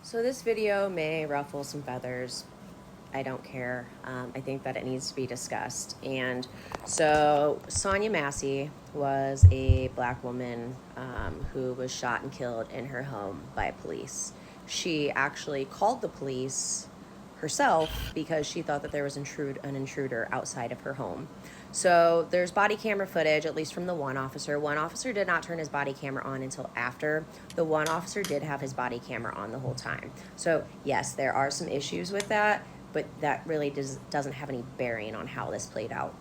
So this video may ruffle some feathers. I don't care. I think that it needs to be discussed. And so Sonya Massey was a black woman who was shot and killed in her home by police. She actually called the police herself because she thought that there was an intruder outside of her home. So there's body camera footage, at least from the one officer. One officer did not turn his body camera on until after. The one officer did have his body camera on the whole time. So yes, there are some issues with that, but that really doesn't have any bearing on how this played out.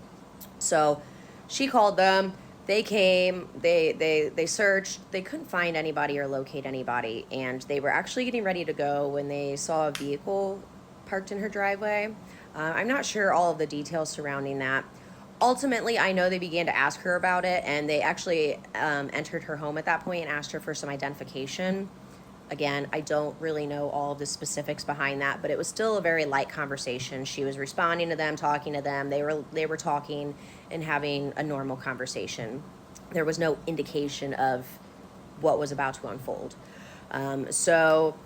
So she called them. They came, they searched, they couldn't find anybody or locate anybody, and they were actually getting ready to go when they saw a vehicle parked in her driveway. I'm not sure all of the details surrounding that. Ultimately, I know they began to ask her about it, and they actually entered her home at that point and asked her for some identification. Again, I don't really know all of the specifics behind that, but it was still a very light conversation. She was responding to them, talking to them. They were talking and having a normal conversation. There was no indication of what was about to unfold. So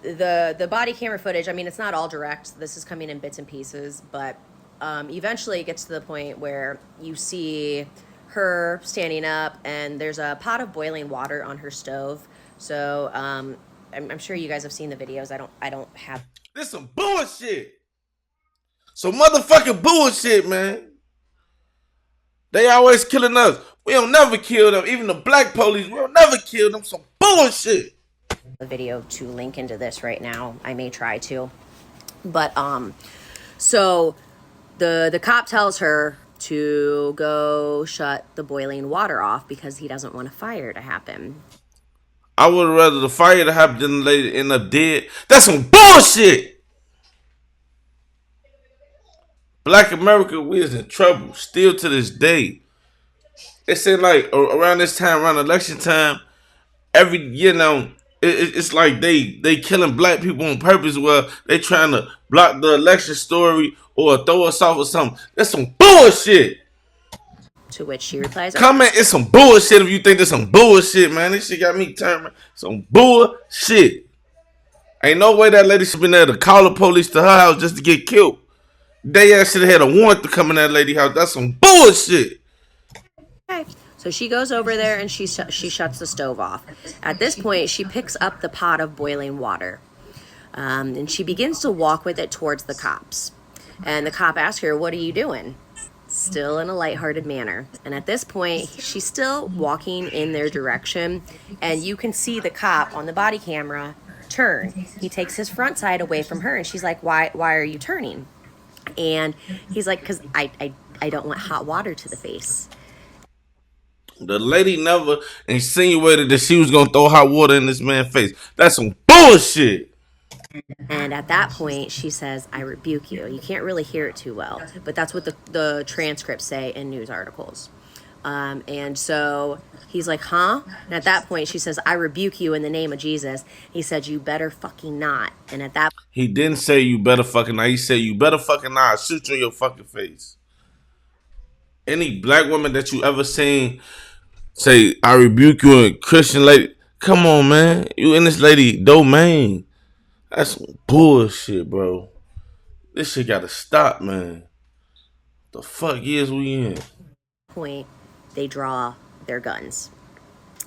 the body camera footage, I mean, it's not all direct. This is coming in bits and pieces, but eventually it gets to the point where you see her standing up and there's a pot of boiling water on her stove. So I'm sure you guys have seen the videos. I don't have. This some bullshit. So motherfucking bullshit, man. They always killing us. We don't never kill them. Even the black police, we don't never kill them. Some bullshit. The video to link into this right now. I may try to, but so the cop tells her to go shut the boiling water off because he doesn't want a fire to happen. I would rather the fire to happen than the lady end up dead. That's some bullshit. Black America, we is in trouble still to this day. It said like around this time, around election time, it's like they killing black people on purpose. Well, they trying to block the election story or throw us off or something. That's some bullshit. To which she replies, Comment, it's some bullshit if you think there's some bullshit, man. This shit got me turned. Some bullshit. Ain't no way that lady should been there to call the police to her house just to get killed. They should have had a warrant to come in that lady's house. That's some bullshit. okay. So she goes over there and she shuts the stove off. At this point, she picks up the pot of boiling water. And she begins to walk with it towards the cops. And the cop asks her, "What are you doing?" Still in a lighthearted manner. And at this point, she's still walking in their direction. And you can see the cop on the body camera turn. He takes his front side away from her. And she's like, why are you turning? And he's like, because I don't want hot water to the face. The lady never insinuated that she was going to throw hot water in this man's face. That's some bullshit. And at that point, she says, "I rebuke you." You can't really hear it too well, but that's what the transcripts say in news articles. And so he's like, "Huh?" And at that point, she says, "I rebuke you in the name of Jesus." He said, "You better fucking not." And at that He didn't say you better fucking not. He said you better fucking not. I'll shoot you in your fucking face. Any black woman that you ever seen say, "I rebuke you," in Christian lady, come on, man. You in this lady domain. That's some bullshit, bro. This shit gotta stop, man. The fuck years we in? point, they draw their guns.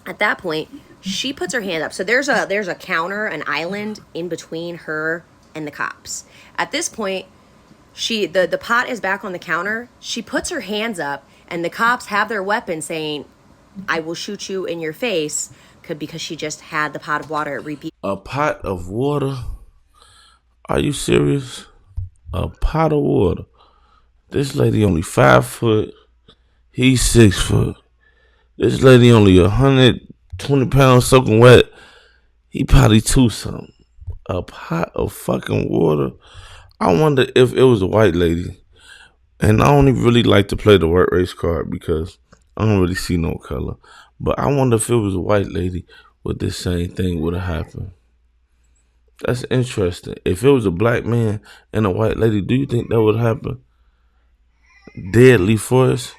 At that point, she puts her hand up. So there's a counter, an island in between her and the cops. At this point, the pot is back on the counter. She puts her hands up, and the cops have their weapon saying, "I will shoot you in your face," because she just had the pot of water. Repeat. A pot of water? Are you serious? A pot of water? This lady only 5 foot. He's 6 foot. This lady only 120 pounds soaking wet. He probably 2 something. A pot of fucking water? I wonder if it was a white lady. And I don't even really like to play the white race card because I don't really see no color. But I wonder if it was a white lady, would this same thing would have happened. That's interesting. If it was a black man and a white lady, do you think that would happen? Deadly force,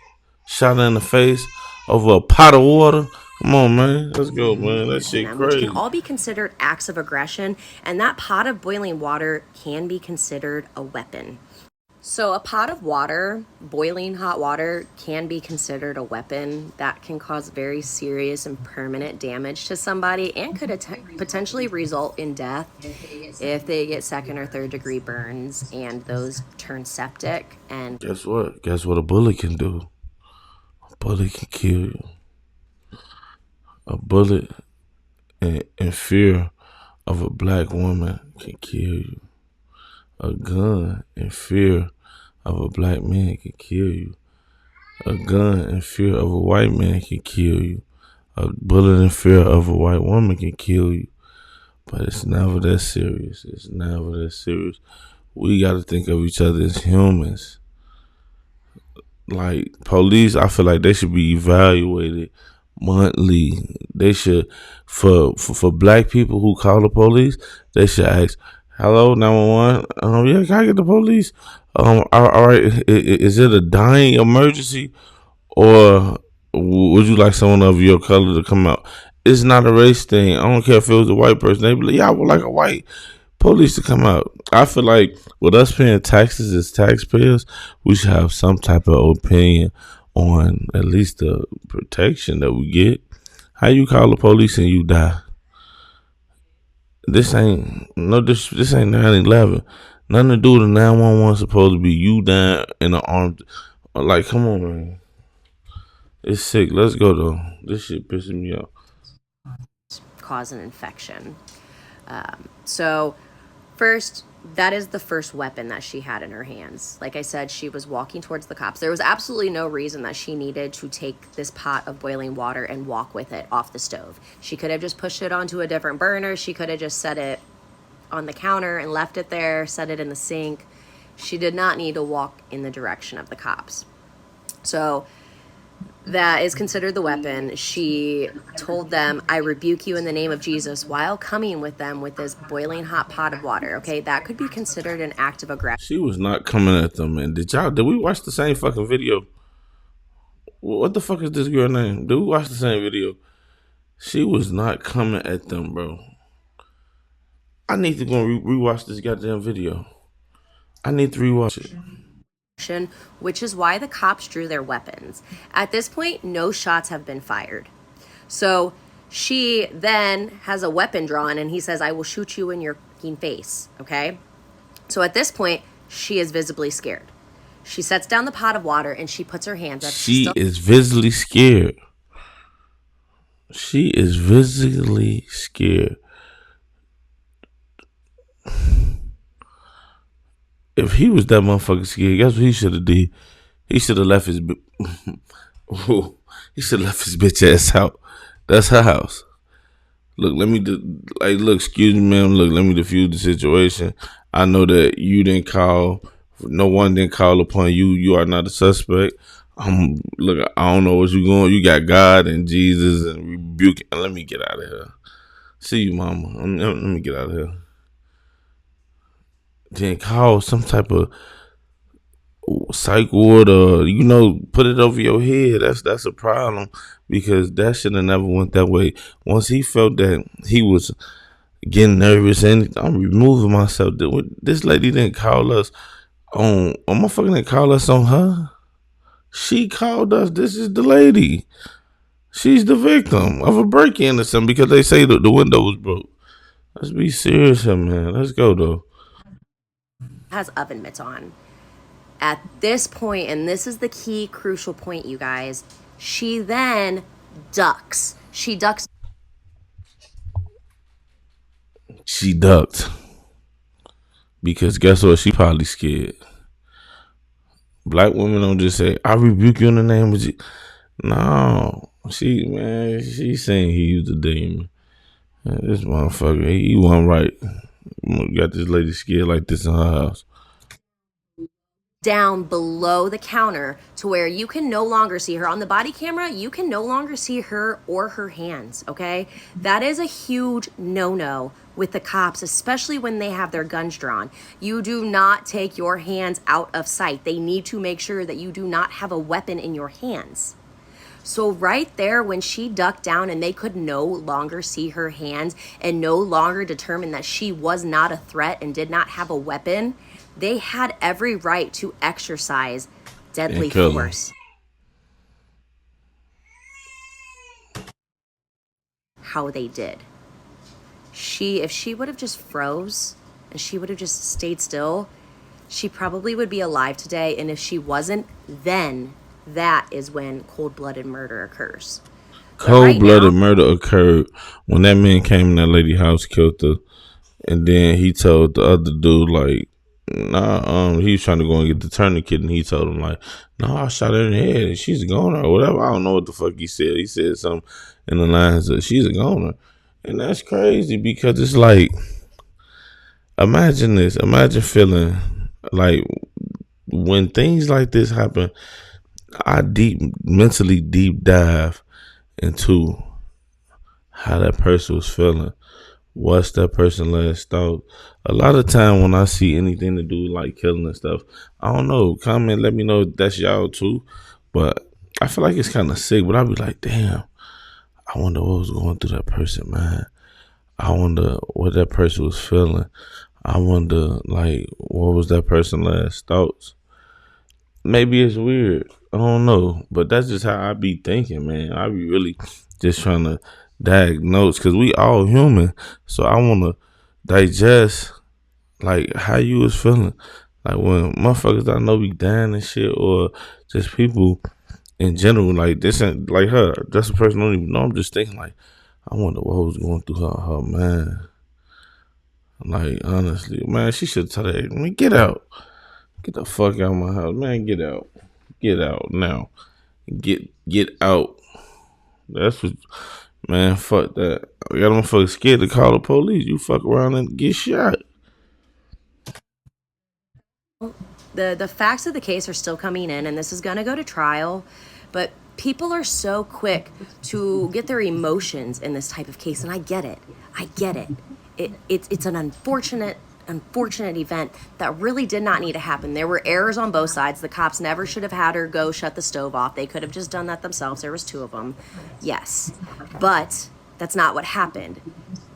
shot her in the face, over a pot of water. Come on, man. Let's go, man. That shit them, which can crazy. all be considered acts of aggression, and that pot of boiling water can be considered a weapon. So, a pot of water, boiling hot water, can be considered a weapon that can cause very serious and permanent damage to somebody and could potentially result in death if they get second or third degree burns and those turn septic. And Guess what? Guess what a bullet can do? A bullet can kill you. A bullet in fear of a black woman can kill you. A gun in fear of a black man can kill you. A gun in fear of a white man can kill you. A bullet in fear of a white woman can kill you. But it's never that serious. It's never that serious. We got to think of each other as humans. Like, police, I feel like they should be evaluated monthly. They should, for black people who call the police, they should ask, "Hello, 911. Yeah, can I get the police? All right. Is it a dying emergency, or would you like someone of your color to come out?" It's not a race thing. I don't care if it was a white person. They be like, "Yeah, I would like a white police to come out." I feel like with us paying taxes as taxpayers, we should have some type of opinion on at least the protection that we get. How you call the police and you die? This ain't this ain't 9/11. Nothing to do with the 911. Supposed to be you dying in the arm. Like, come on, man. It's sick. Let's go though. This shit pissing me off. cause an infection. So, first, that is the first weapon that she had in her hands. Like I said, she was walking towards the cops. There was absolutely no reason that she needed to take this pot of boiling water and walk with it off the stove. She could have just pushed it onto a different burner. She could have just set it on the counter and left it there, set it in the sink. She did not need to walk in the direction of the cops. So, that is considered the weapon. She told them, "I rebuke you in the name of Jesus," while coming with them with this boiling hot pot of water. Okay, that could be considered an act of aggression. She was not coming at them, man. Did we watch the same fucking video? What the fuck is this girl name? Did we watch the same video? She was not coming at them, bro. I need to go rewatch this goddamn video. I need to rewatch it. Which is why the cops drew their weapons. At this point, no shots have been fired. So she then has a weapon drawn and he says, "I will shoot you in your face." Okay? So at this point, she is visibly scared. She sets down the pot of water and she puts her hands up. She is visibly scared. She is visibly scared. If he was that motherfucking scared, guess what he should have did? He should have left his. He should have left his bitch ass out. That's her house. Look, look, excuse me, ma'am. Look, let me defuse the situation. I know that you didn't call. No one didn't call upon you. You are not a suspect. Look, I don't know what you going. You got God and Jesus and rebuke. Let me get out of here. See you, mama. Let me get out of here. Then call some type of psych ward, or put it over your head. That's a problem, because that should have never went that way. Once he felt that he was getting nervous and I'm removing myself, this lady didn't call us on a motherfucker, didn't call us on her. She called us. This is the lady. She's the victim of a break-in or something, because they say that the window was broke. Let's be serious here, man. Let's go though. Has oven mitts on. At this point, and this is the key crucial point, you guys, she then ducks. She ducked. Because guess what? She probably scared. Black women don't just say, "I rebuke you in the name of Jesus." No. She's saying he used a demon. Man, this motherfucker, he wasn't right. Got this lady scared like this in her house. Down below the counter to where you can no longer see her on the body camera. You can no longer see her or her hands. Okay, that is a huge no-no with the cops, especially when they have their guns drawn. You do not take your hands out of sight. They need to make sure that you do not have a weapon in your hands. So right there, when she ducked down and they could no longer see her hands and no longer determine that she was not a threat and did not have a weapon, they had every right to exercise deadly And kill him. force. How they did. If she would have just froze and she would have just stayed still, she probably would be alive today. And if she wasn't, then that is when cold-blooded murder occurs. Cold-blooded murder occurred when that man came in that lady's house, killed her, and then he told the other dude, like, nah, he was trying to go and get the tourniquet, and he told him, like, no, I shot her in the head, and she's a goner, or whatever. I don't know what the fuck he said. He said something in the lines of, she's a goner. And that's crazy, because it's like, imagine this. Imagine feeling like when things like this happen, I mentally deep dive into how that person was feeling. What's that person last thought? A lot of time when I see anything to do like killing and stuff, I don't know. Comment, let me know if that's y'all too. But I feel like it's kind of sick. But I'll be like, damn, I wonder what was going through that person, man. I wonder what that person was feeling. I wonder, like, what was that person's last thoughts? Maybe it's weird. I don't know. But that's just how I be thinking, man. I be really just trying to diagnose, because we all human. So I want to digest, like, how you was feeling. Like, when motherfuckers I know be dying and shit, or just people in general, like, this ain't, like, her. That's a person I don't even know. I'm just thinking, like, I wonder what was going through her mind. Like, honestly, man, she should tell that, man, get out. Get the fuck out of my house. Man, get out. Get out now. Get out. That's what, man, fuck that. I got them fucking scared to call the police. You fuck around and get shot. The facts of the case are still coming in, and this is going to go to trial, but people are so quick to get their emotions in this type of case, and I get it. It's an unfortunate event that really did not need to happen. There were errors on both sides. The cops never should have had her go shut the stove off. They could have just done that themselves. There was 2 of them. Yes. But that's not what happened.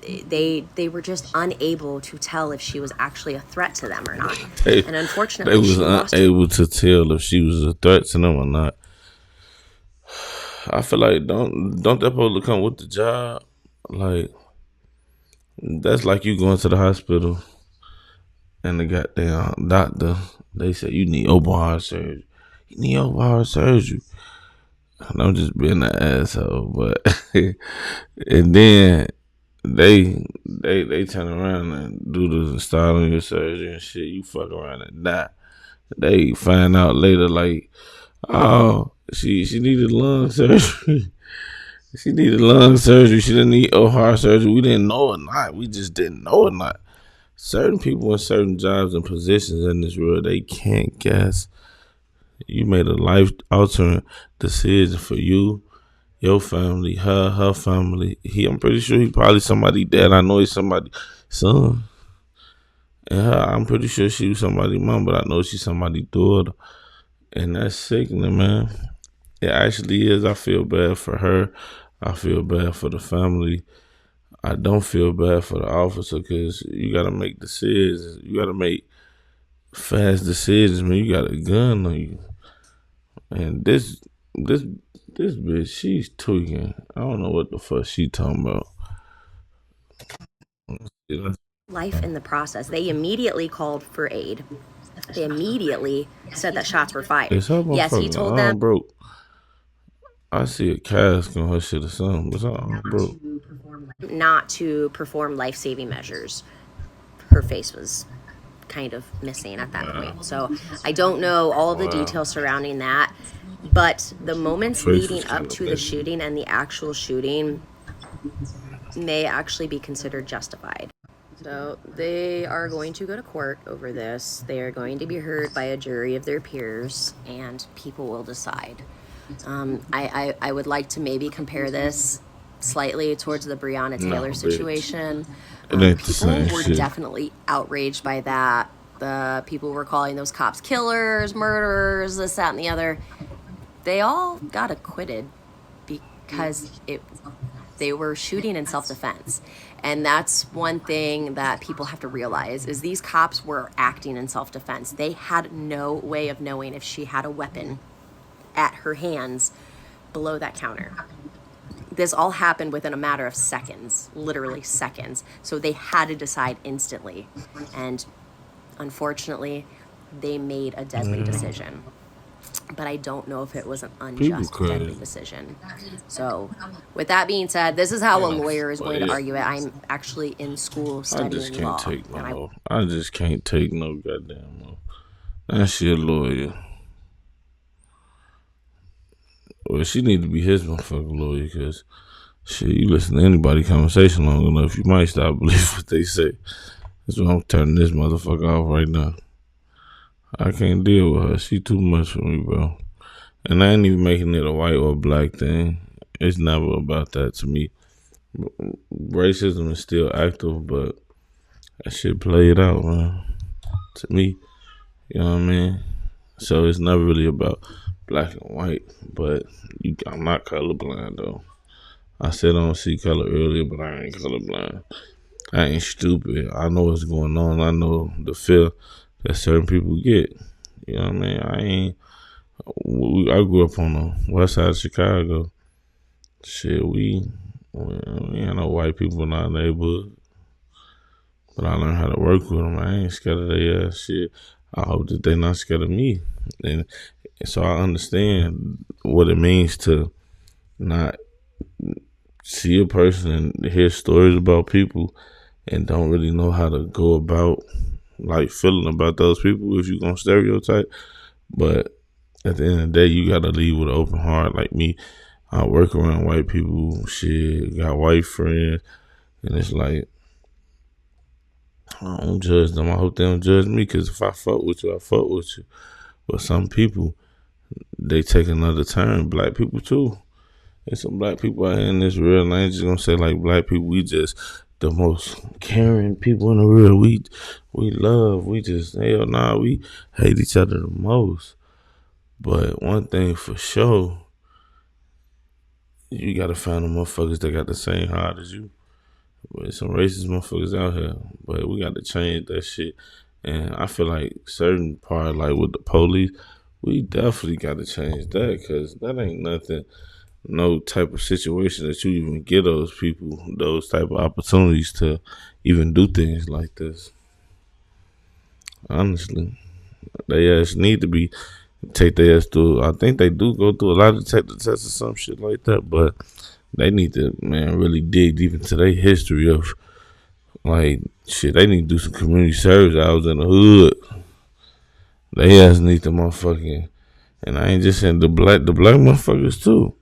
They were just unable to tell if she was actually a threat to them or not. And unfortunately, they was unable to tell if she was a threat to them or not. I feel like don't that supposed to come with the job? Like, that's like you going to the hospital and the goddamn doctor, they say you need open heart surgery. You need open heart surgery. And I'm just being an asshole, but and then they turn around and do the start on your surgery and shit. You fuck around and die. They find out later, like, oh, she needed lung surgery. She needed lung surgery. She didn't need heart surgery. We didn't know or not. We just didn't know or not. Certain people in certain jobs and positions in this world, they can't guess. You made a life-altering decision for you, your family, her family. I'm pretty sure he probably somebody's dad. I know he's somebody's son. And her, I'm pretty sure she was somebody's mom, but I know she's somebody's daughter. And that's sickening, man. It actually is. I feel bad for her. I feel bad for the family. I don't feel bad for the officer, because you got to make decisions. You got to make fast decisions, man. You got a gun on you. And this bitch, she's tweaking. I don't know what the fuck she talking about. life in the process. They immediately called for aid. They immediately said that shots were fired. Yes, he told them. Broke. I see a cast on her shit or something. What's up, broke? Not to perform life-saving measures. Her face was kind of missing at that point. So I don't know all of the details surrounding that. But the moments leading up to the shooting and the actual shooting may actually be considered justified. So they are going to go to court over this. They are going to be heard by a jury of their peers, and people will decide. I would like to maybe compare this slightly towards the Breonna Taylor situation. People were definitely outraged by that. The people were calling those cops killers, murderers, this, that, and the other. They all got acquitted. because they were shooting in self-defense. And that's one thing that people have to realize is these cops were acting in self-defense. They had no way of knowing if she had a weapon at her hands below that counter. This all happened within a matter of seconds, literally seconds. So they had to decide instantly. And unfortunately, they made a deadly decision. But I don't know if it was an unjust, deadly decision. So, with that being said, this is how a lawyer is going to argue it. I'm actually in school studying law. I just can't take no goddamn law. That shit lawyer. Well, she need to be his motherfucking lawyer, because shit, you listen to anybody conversation long enough, you might stop believing what they say. That's why I'm turning this motherfucker off right now. I can't deal with her. She too much for me, bro. And I ain't even making it a white or black thing. It's never about that to me. Racism is still active, but that shit played out, man. To me, you know what I mean? So it's never really about black and white, but I'm not colorblind, though. I said I don't see color earlier, but I ain't colorblind. I ain't stupid. I know what's going on. I know the feel that certain people get. You know what I mean? I grew up on the west side of Chicago. Shit, we ain't no white people in our neighborhood. But I learned how to work with them. I ain't scared of their ass shit. I hope that they not scared of me. And so I understand what it means to not see a person and hear stories about people and don't really know how to go about like feeling about those people if you're gonna stereotype. But at the end of the day, you gotta leave with an open heart. Like me, I work around white people, shit, got white friends, and it's like, I don't judge them. I hope they don't judge me, because if I fuck with you, I fuck with you. But some people, they take another turn. Black people too. There's some black people out here in this world, and I ain't just gonna say like black people, we just the most caring people in the world. We love, we just, hell nah, we hate each other the most. But one thing for sure, you gotta find the motherfuckers that got the same heart as you. There's some racist motherfuckers out here, but we got to change that shit. And I feel like certain part, like with the police, we definitely got to change that, because that ain't nothing, no type of situation that you even get those people, those type of opportunities to even do things like this. Honestly, they ass need to be take their ass through. I think they do go through a lot of detective tests or some shit like that, but they need to, man, really dig deep into their history of, like, shit, they need to do some community service hours in the hood. They ass need to motherfucking, and I ain't just saying the black motherfuckers too.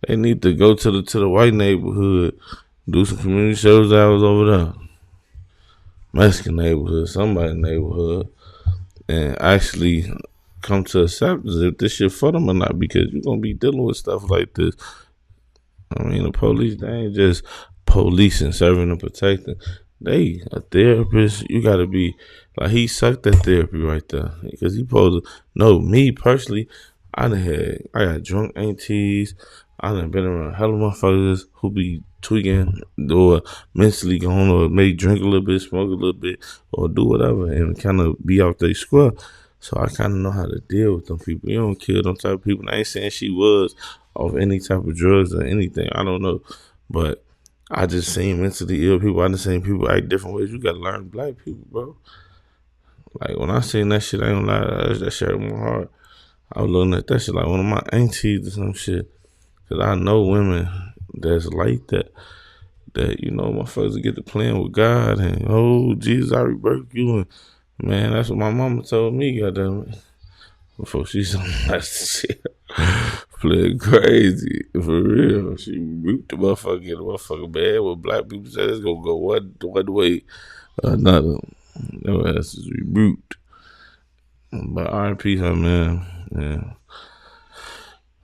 They need to go to the white neighborhood, do some community service hours over there. Mexican neighborhood, somebody's neighborhood, and actually come to acceptance if this shit for them or not, because you're gonna be dealing with stuff like this. I mean, the police, they ain't just policing, serving, and protecting. They a therapist. You gotta be like, he sucked at therapy right there, because he supposed to know me personally. I got drunk aunties. I done been around hella motherfuckers who be tweaking or mentally going, or maybe drink a little bit, smoke a little bit, or do whatever, and kind of be out their square. So I kind of know how to deal with them people. You don't kill them type of people. And I ain't saying she was off any type of drugs or anything. I don't know. But I just seen mentally ill people. I done seen people act different ways. You got to learn black people, bro. Like, when I seen that shit, I ain't gonna lie, that shit hurt my heart. I was looking at that shit like one of my aunties or some shit. Because I know women that's like that. That, you know, motherfuckers get to playing with God. And, oh, Jesus, I rebuke you. And, man, that's what my mama told me, goddamn it. Before she saw that shit. Playing crazy. For real. She rebuked the motherfucker bad. What black people say, it's gonna go one way or another. No ass is rebuked. But R.I.P. her, man. Yeah.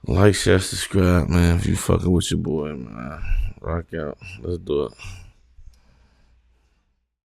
Like, share, subscribe, man. If you fucking with your boy, man. Rock out. Let's do it.